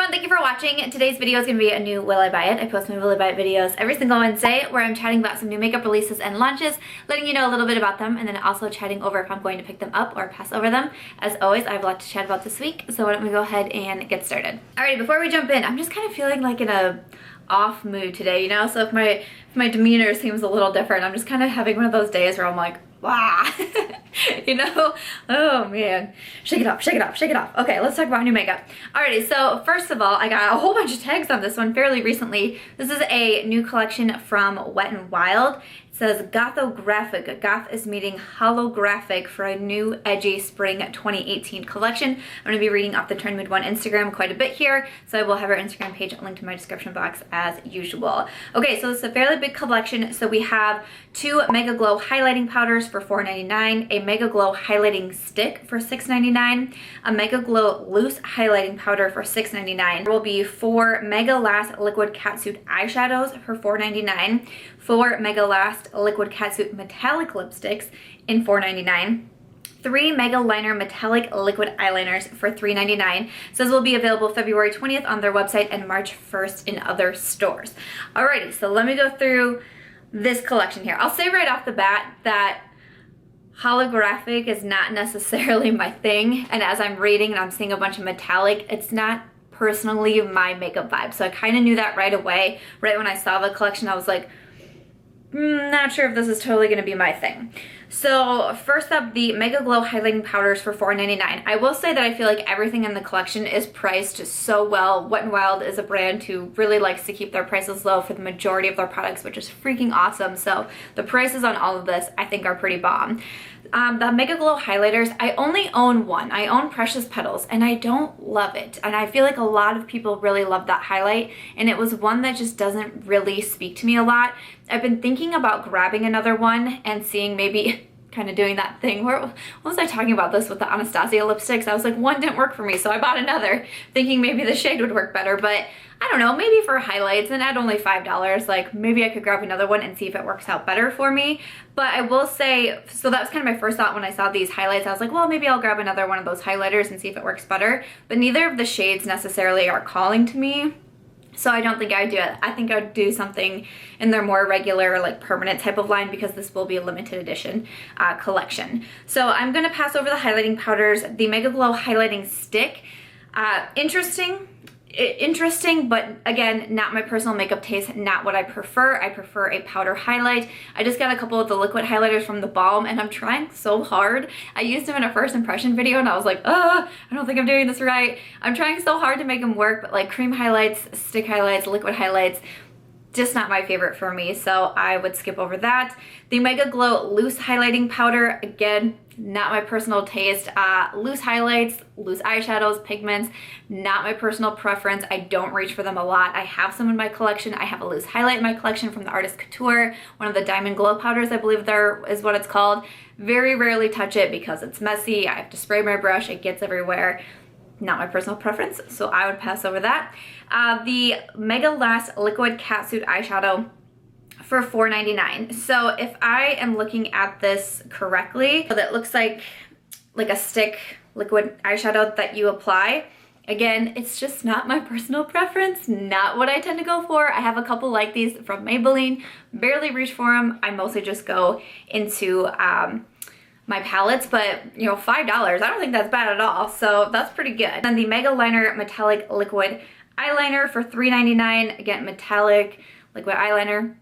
everyone, thank you for watching. Today's video is going to be a new Will I Buy It. I post my Will I Buy It videos every single Wednesday where I'm chatting about some new makeup releases and launches, letting you know a little bit about them, and then also chatting over if I'm going to pick them up or pass over them. As always, I have a lot to chat about this week, so why don't we go ahead and get started. Alrighty, before we jump in, I'm just kind of feeling like in a off mood today, you know? So if my demeanor seems a little different, I'm just kind of having one of those days where I'm like, wow, you know? Oh man, shake it off, shake it off, shake it off. Okay, let's talk about new makeup. Alrighty, so first of all, I got a whole bunch of tags on this one fairly recently. This is a new collection from Wet n Wild. It says Gothographic. Goth is meeting holographic for a new edgy spring 2018 collection. I'm going to be reading off the Trend Mood 1 Instagram quite a bit here, so I will have our Instagram page linked in my description box as usual. Okay, so it's a fairly big collection. So we have two Mega Glow highlighting powders for $4.99, a Mega Glow highlighting stick for $6.99, a Mega Glow loose highlighting powder for $6.99. There will be 4 Mega Last liquid catsuit eyeshadows for $4.99, 4 Mega Last liquid catsuit metallic lipsticks in $4.99, 3 Mega Liner metallic liquid eyeliners for $3.99. Says will be available February 20th on their website and March 1st in other stores. Alrighty, so let me go through this collection here. I'll say right off the bat that holographic is not necessarily my thing, and as I'm reading and I'm seeing a bunch of metallic, it's not personally my makeup vibe. So I kind of knew that right away. Right when I saw the collection, I was like, not sure if this is totally going to be my thing. So first up, the Mega Glow highlighting powders for $4.99. I will say that I feel like everything in the collection is priced so well. Wet n Wild is a brand who really likes to keep their prices low for the majority of their products, which is freaking awesome. So the prices on all of this I think are pretty bomb. The Mega Glow highlighters, I only own one. I own Precious Petals and I don't love it. And I feel like a lot of people really love that highlight, and it was one that just doesn't really speak to me a lot. I've been thinking about grabbing another one and seeing maybe kind of doing that thing where, what was I talking about this with the Anastasia lipsticks? I was like, one didn't work for me, so I bought another thinking maybe the shade would work better, but I don't know, maybe for highlights and at only $5, like maybe I could grab another one and see if it works out better for me. But I will say, so that was kind of my first thought when I saw these highlights. I was like, well, maybe I'll grab another one of those highlighters and see if it works better. But neither of the shades necessarily are calling to me, so I don't think I'd do it. I think I'd do something in their more regular, like permanent type of line, because this will be a limited edition collection. So I'm gonna pass over the highlighting powders. The Mega Glow highlighting stick, interesting, but again, not my personal makeup taste, not what I prefer. I prefer a powder highlight. I just got a couple of the liquid highlighters from the Balm, and I'm trying so hard. I used them in a first impression video and I was like, I don't think I'm doing this right. I'm trying so hard to make them work, but like cream highlights, stick highlights, liquid highlights, just not my favorite for me, so I would skip over that. The Mega Glow loose highlighting powder, again, not my personal taste. Loose highlights, loose eyeshadows, pigments, not my personal preference. I don't reach for them a lot. I have some in my collection. I have a loose highlight in my collection from the Artist Couture, one of the Diamond Glow powders, I believe there is what it's called. Very rarely touch it because it's messy. I have to spray my brush, it gets everywhere. Not my personal preference, so I would pass over that. The Mega Last liquid catsuit eyeshadow for $4.99. So if I am looking at this correctly, so that looks like a stick liquid eyeshadow that you apply. Again, it's just not my personal preference, not what I tend to go for. I have a couple like these from Maybelline, barely reach for them. I mostly just go into my palettes, but you know, $5, I don't think that's bad at all, so that's pretty good. And the Mega Liner metallic liquid eyeliner for $3.99. Again, metallic liquid eyeliner.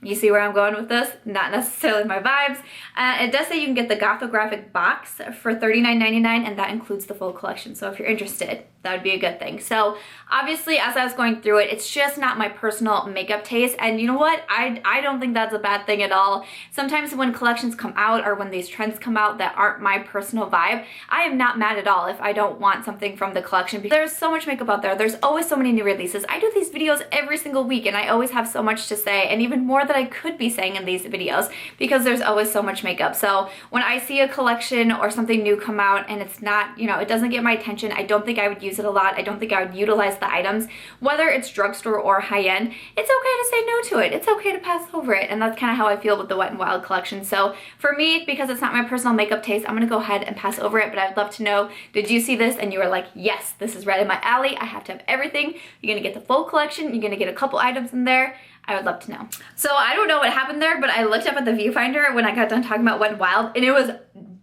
You see where I'm going with this? Not necessarily my vibes. It does say you can get the Gothographic box for $39.99, and that includes the full collection. So if you're interested, that would be a good thing. So obviously, as I was going through it, it's just not my personal makeup taste. And you know what? I don't think that's a bad thing at all. Sometimes when collections come out or when these trends come out that aren't my personal vibe, I am not mad at all if I don't want something from the collection. There's so much makeup out there. There's always so many new releases. I do these videos every single week and I always have so much to say, and even more that I could be saying in these videos because there's always so much makeup. So when I see a collection or something new come out and it's not, you know, it doesn't get my attention, I don't think I would use it a lot. I don't think I would utilize the items, whether it's drugstore or high-end. It's okay to say no to it. It's okay to pass over it. And that's kind of how I feel with the Wet n Wild collection. So for me, because it's not my personal makeup taste, I'm gonna go ahead and pass over it. But I'd love to know, did you see this and you were like, yes, this is right in my alley. I have to have everything. You're gonna get the full collection. You're gonna get a couple items in there. I would love to know. So I don't know what happened there, but I looked up at the viewfinder when I got done talking about Wet n Wild and it was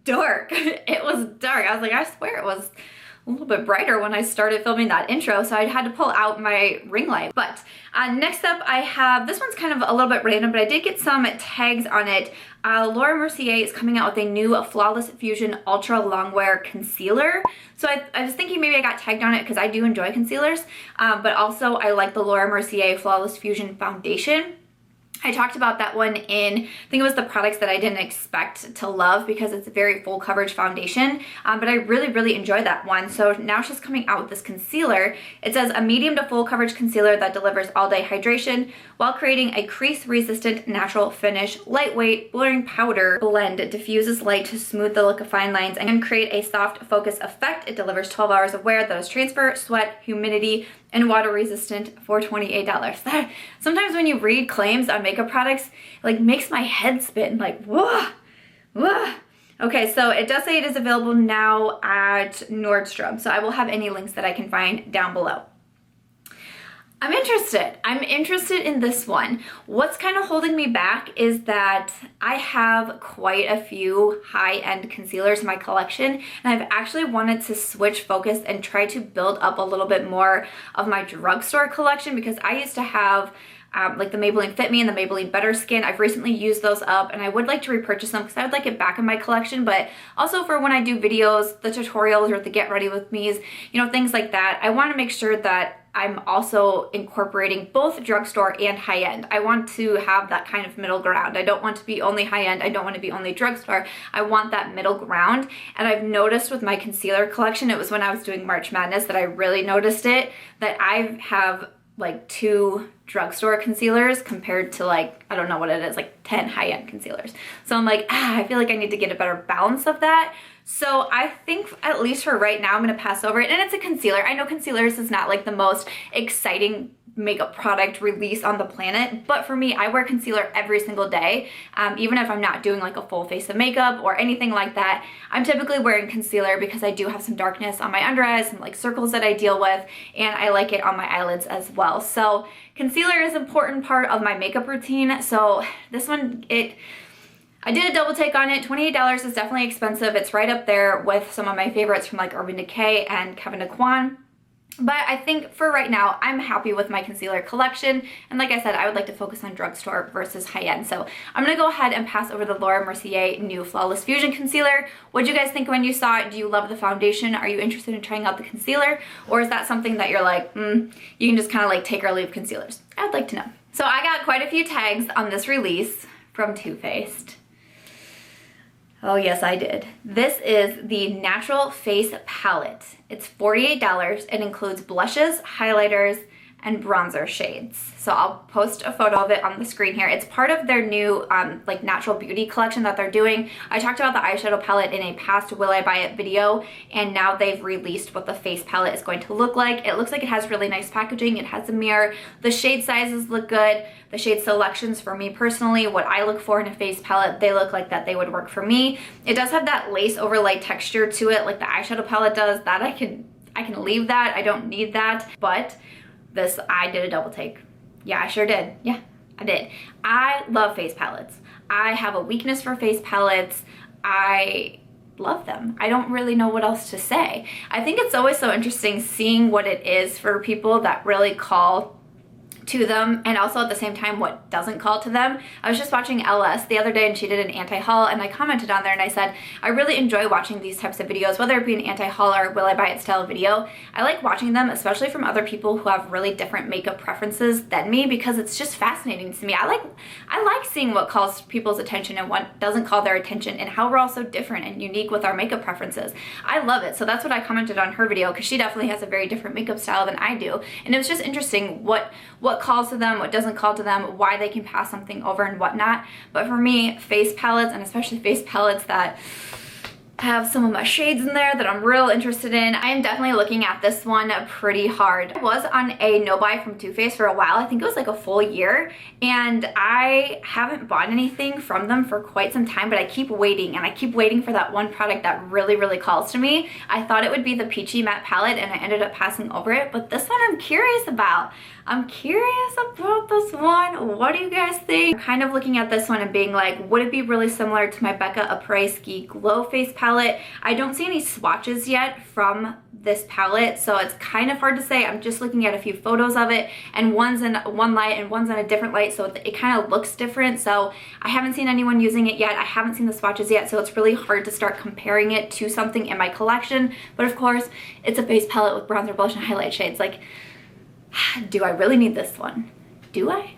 dark. It was dark. I was like, I swear it was a little bit brighter when I started filming that intro, so I had to pull out my ring light. But next up I have, this one's kind of a little bit random, but I did get some tags on it. Laura Mercier is coming out with a new Flawless Fusion Ultra Longwear Concealer. So I was thinking maybe I got tagged on it because I do enjoy concealers, but also I like the Laura Mercier Flawless Fusion Foundation. I talked about that one in, I think it was the products that I didn't expect to love because it's a very full coverage foundation, but I really enjoyed that one. So now she's coming out with this concealer. It says a medium to full coverage concealer that delivers all day hydration while creating a crease resistant natural finish. Lightweight blurring powder blend diffuses light to smooth the look of fine lines and create a soft focus effect. It delivers 12 hours of wear that is transfer, sweat, humidity, and water resistant for $28. Sometimes when you read claims on makeup products, it like makes my head spin, like, whoa, whoa. Okay, so it does say it is available now at Nordstrom, so I will have any links that I can find down below. I'm interested in this one. What's kind of holding me back is that I have quite a few high-end concealers in my collection, and I've actually wanted to switch focus and try to build up a little bit more of my drugstore collection because I used to have like the Maybelline Fit Me and the Maybelline Better Skin. I've recently used those up and I would like to repurchase them because I would like it back in my collection, but also for when I do videos, the tutorials or the get ready with me's, you know, things like that. I want to make sure that I'm also incorporating both drugstore and high-end. I want to have that kind of middle ground. I don't want to be only high-end. I don't want to be only drugstore. I want that middle ground. And I've noticed with my concealer collection, it was when I was doing March Madness that I really noticed it, that I have like 2 drugstore concealers compared to like, I don't know what it is, like 10 high-end concealers. So I'm like, I feel like I need to get a better balance of that. So I think at least for right now, I'm gonna pass over it. And it's a concealer. I know concealers is not like the most exciting makeup product release on the planet, but for me, I wear concealer every single day. Even if I'm not doing like a full face of makeup or anything like that, I'm typically wearing concealer because I do have some darkness on my under eyes and like circles that I deal with, and I like it on my eyelids as well. So concealer is an important part of my makeup routine. So this one, I did a double take on it. $28 is definitely expensive. It's right up there with some of my favorites from like Urban Decay and Kevyn Aucoin. But I think for right now, I'm happy with my concealer collection. And like I said, I would like to focus on drugstore versus high-end. So I'm gonna go ahead and pass over the Laura Mercier new Flawless Fusion Concealer. What did you guys think when you saw it? Do you love the foundation? Are you interested in trying out the concealer? Or is that something that you're like, you can just kind of like take or leave concealers? I would like to know. So I got quite a few tags on this release from Too Faced. Oh yes, I did. This is the Natural Face Palette. It's $48. It includes blushes, highlighters, and bronzer shades. So I'll post a photo of it on the screen here. It's part of their new like natural beauty collection that they're doing. I talked about the eyeshadow palette in a past Will I Buy It video, and now they've released what the face palette is going to look like. It looks like it has really nice packaging. It has a mirror. The shade sizes look good. The shade selections for me personally, what I look for in a face palette, they look like that they would work for me. It does have that lace overlay texture to it like the eyeshadow palette does. That I can leave that. I don't need that, but this, I did a double take. Yeah, I sure did. Yeah, I did. I love face palettes. I have a weakness for face palettes. I love them. I don't really know what else to say. I think it's always so interesting seeing what it is for people that really call to them, and also at the same time what doesn't call to them. I was just watching LS the other day and she did an anti-haul, and I commented on there and I said, I really enjoy watching these types of videos, whether it be an anti-haul or Will I Buy It style video. I like watching them, especially from other people who have really different makeup preferences than me, because it's just fascinating to me. I like seeing what calls people's attention and what doesn't call their attention, and how we're all so different and unique with our makeup preferences. I love it. So that's what I commented on her video, because she definitely has a very different makeup style than I do, and it was just interesting what what calls to them, what doesn't call to them, why they can pass something over and whatnot. But for me, face palettes, and especially face palettes that have some of my shades in there that I'm real interested in, I am definitely looking at this one pretty hard. I was on a no buy from Too Faced for a while. I think it was like a full year, and I haven't bought anything from them for quite some time, but I keep waiting, and I keep waiting for that one product that really, really calls to me. I thought it would be the Peachy Matte Palette, and I ended up passing over it, but this one I'm curious about. I'm curious about this one. What do you guys think? I'm kind of looking at this one and being like, would it be really similar to my Becca Apres Glow Face Palette? I don't see any swatches yet from this palette, so it's kind of hard to say. I'm just looking at a few photos of it, and one's in one light and one's in a different light, so it kind of looks different. So I haven't seen anyone using it yet. I haven't seen the swatches yet, so it's really hard to start comparing it to something in my collection. But of course, it's a face palette with bronzer, blush, and highlight shades. Like, do I really need this one? Do I?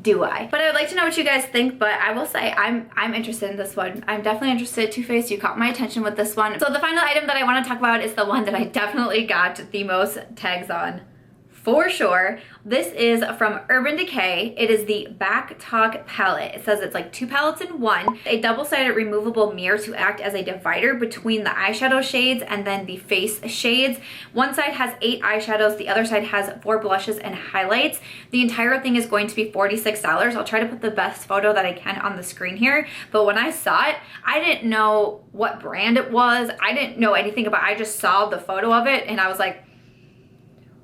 Do I? But I would like to know what you guys think, but I will say I'm interested in this one. I'm definitely interested. Too Faced, you caught my attention with this one. So the final item that I want to talk about is the one that I definitely got the most tags on. For sure. This is from Urban Decay. It is the Back Talk palette. It says it's like 2 palettes in one. A double-sided removable mirror to act as a divider between the eyeshadow shades and then the face shades. One side has 8 eyeshadows, the other side has 4 blushes and highlights. The entire thing is going to be $46. I'll try to put the best photo that I can on the screen here, but when I saw it, I didn't know what brand it was. I didn't know anything about it. I just saw the photo of it and I was like,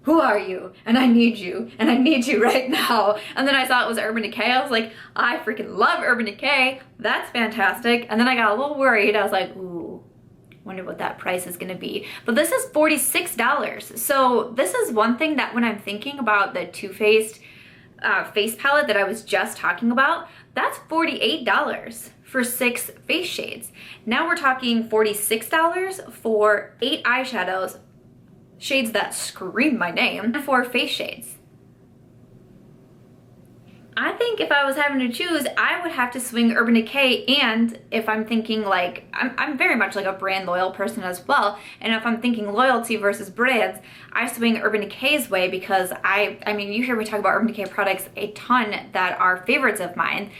who are you? And I need you, and I need you right now. And then I saw it was Urban Decay. I was like, I freaking love Urban Decay. That's fantastic. And then I got a little worried. I was like, ooh, wonder what that price is gonna be. But this is $46. So this is one thing that when I'm thinking about the Too Faced face palette that I was just talking about, that's $48 for 6 face shades. Now we're talking $46 for 8 eyeshadows, shades that scream my name, and 4 face shades. I think if I was having to choose, I would have to swing Urban Decay, and if I'm thinking like, I'm very much like a brand loyal person as well, and if I'm thinking loyalty versus brands, I swing Urban Decay's way because I mean, you hear me talk about Urban Decay products a ton that are favorites of mine.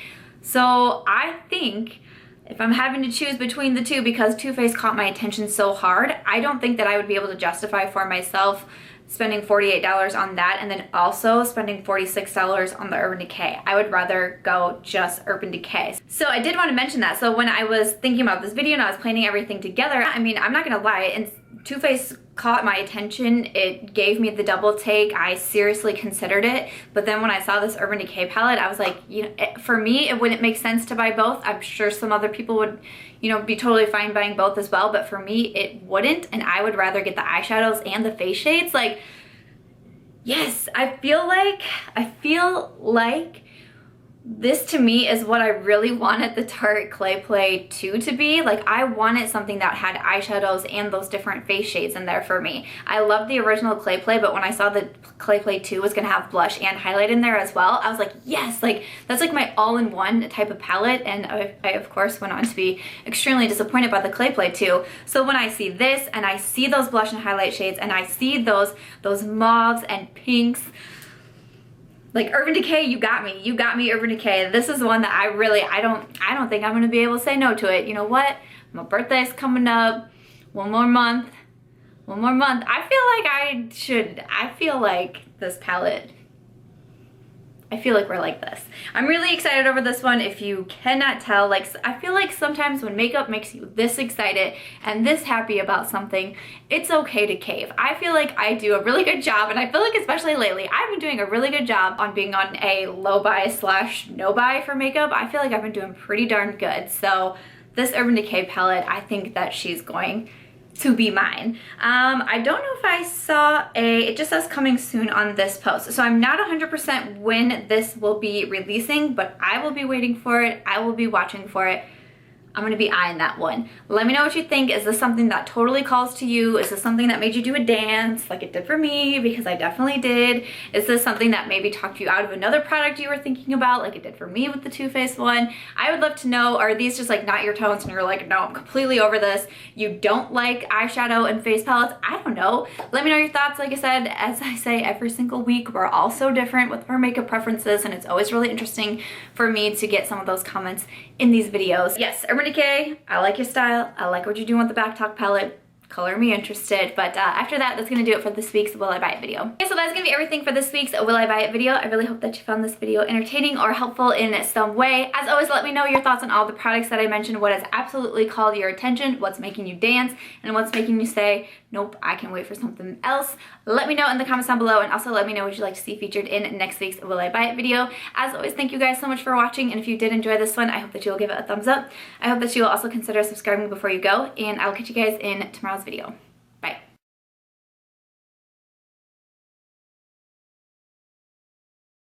So I think if I'm having to choose between the two, because Too Faced caught my attention so hard, I don't think that I would be able to justify for myself spending $48 on that and then also spending $46 on the Urban Decay. I would rather go just Urban Decay. So I did want to mention that. So when I was thinking about this video and I was planning everything together, I mean, I'm not gonna lie, and Too Faced caught my attention. It gave me the double take. I seriously considered it, but then when I saw this Urban Decay palette, I was like, you know, for me, it wouldn't make sense to buy both. I'm sure some other people would, you know, be totally fine buying both as well, but for me, it wouldn't, and I would rather get the eyeshadows and the face shades. Like, yes, I feel like this to me is what I really wanted the Tarte Clay Play 2 to be. Like, I wanted something that had eyeshadows and those different face shades in there for me. I love the original Clay Play, but when I saw the Clay Play 2 was gonna have blush and highlight in there as well, I was like, yes, like that's like my all-in-one type of palette, and I of course went on to be extremely disappointed by the Clay Play 2. So when I see this and I see those blush and highlight shades and I see those mauves and pinks, like Urban Decay, you got me Urban Decay. This is one that I don't think I'm gonna be able to say no to it. You know what? My birthday's coming up. One more month. I feel like this palette, I feel like we're like this. I'm really excited over this one. If you cannot tell, like, I feel like sometimes when makeup makes you this excited and this happy about something, it's okay to cave. I feel like I do a really good job, and I feel like especially lately, I've been doing a really good job on being on a low buy / no buy for makeup. I feel like I've been doing pretty darn good. So this Urban Decay palette, I think that she's going to be mine. I don't know if I saw it just says coming soon on this post. So I'm not 100% when this will be releasing, but I will be waiting for it. I will be watching for it. I'm gonna be eyeing that one. Let me know what you think. Is this something that totally calls to you? Is this something that made you do a dance like it did for me? Because I definitely did. Is this something that maybe talked you out of another product you were thinking about like it did for me with the Too Faced one? I would love to know, are these just like not your tones and you're like, no, I'm completely over this. You don't like eyeshadow and face palettes? I don't know. Let me know your thoughts. Like I said, as I say every single week, we're all so different with our makeup preferences, and it's always really interesting for me to get some of those comments in these videos. Yes, Urban Decay, I like your style. I like what you're doing with the Back Talk palette. Color me interested. But after that, that's gonna do it for this week's Will I Buy It video. Okay, so that's gonna be everything for this week's Will I Buy It video. I really hope that you found this video entertaining or helpful in some way. As always, let me know your thoughts on all the products that I mentioned, what has absolutely called your attention, what's making you dance, and what's making you say, nope, I can wait for something else. Let me know in the comments down below, and also let me know what you'd like to see featured in next week's Will I Buy It video. As always, thank you guys so much for watching, and if you did enjoy this one, I hope that you'll give it a thumbs up. I hope that you will also consider subscribing before you go, and I'll catch you guys in tomorrow's video.